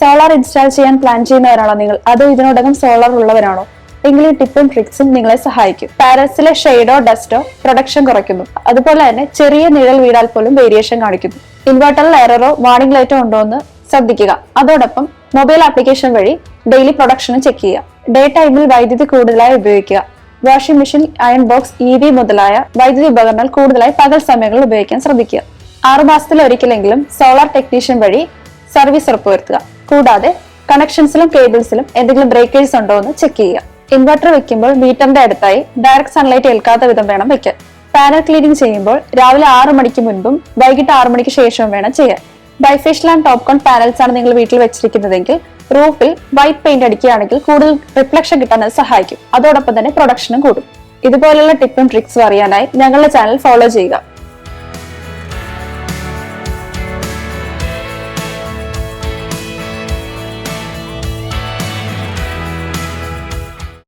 Solar install ചെയ്യാൻ plan ചെയ്യുന്നവരാണോ നിങ്ങൾ, അതോ ഇതിനോടകം സോളാർ ഉള്ളവരാണോ? എങ്കിൽ ഈ ടിപ്പും ട്രിക്സും നിങ്ങളെ സഹായിക്കും. പാനൽസിലെ ഷെയ്ഡോ ഡസ്റ്റോ പ്രൊഡക്ഷൻ കുറയ്ക്കുന്നു. അതുപോലെ തന്നെ ചെറിയ നിഴൽ വീഴാൽ പോലും വേരിയേഷൻ കാണിക്കുന്നു. ഇൻവെർട്ടറിൽ എററോ വാർണിംഗ് ലൈറ്റോ ഉണ്ടോ എന്ന് ശ്രദ്ധിക്കുക. അതോടൊപ്പം മൊബൈൽ ആപ്ലിക്കേഷൻ വഴി ഡെയിലി പ്രൊഡക്ഷനും ചെക്ക് ചെയ്യുക. ഡേ ടൈമിൽ വൈദ്യുതി കൂടുതലായി ഉപയോഗിക്കുക. Washing machine, iron box, EV മുതലായ വൈദ്യുതി ഉപകരണങ്ങൾ കൂടുതലായി പകൽ സമയങ്ങളിൽ ഉപയോഗിക്കാൻ ശ്രദ്ധിക്കുക. 6 മാസത്തിൽ ഒരിക്കലെങ്കിലും സോളാർ ടെക്നീഷ്യൻ വഴി സർവീസ് ഉറപ്പുവരുത്തുക. കൂടാതെ കണക്ഷൻസിലും കേബിൾസിലും എന്തെങ്കിലും ബ്രേക്കേഴ്സ് ഉണ്ടോ എന്ന് ചെക്ക് ചെയ്യുക. ഇൻവെർട്ടർ വെക്കുമ്പോൾ മീറ്ററിന്റെ അടുത്തായി ഡയറക്ട് സൺലൈറ്റ് ഏൽക്കാത്ത വിധം വേണം വെക്കാൻ. പാനൽ ക്ലീനിംഗ് ചെയ്യുമ്പോൾ രാവിലെ 6 മണിക്ക് മുൻപും വൈകിട്ട് 6 മണിക്ക് ശേഷവും വേണം ചെയ്യാൻ. ബൈഫേഷ്യൽ ആൻഡ് ടോപ്കോൺ പാനൽസ് ആണ് നിങ്ങൾ വീട്ടിൽ വെച്ചിരിക്കുന്നതെങ്കിൽ റൂഫിൽ വൈറ്റ് പെയിന്റ് അടിക്കുകയാണെങ്കിൽ കൂടുതൽ റിഫ്ലക്ഷൻ കിട്ടാൻ അത് സഹായിക്കും. അതോടൊപ്പം തന്നെ പ്രൊഡക്ഷനും കൂടും. ഇതുപോലുള്ള ടിപ്പും ട്രിക്സും അറിയാനായി ഞങ്ങളുടെ ചാനൽ ഫോളോ ചെയ്യുക.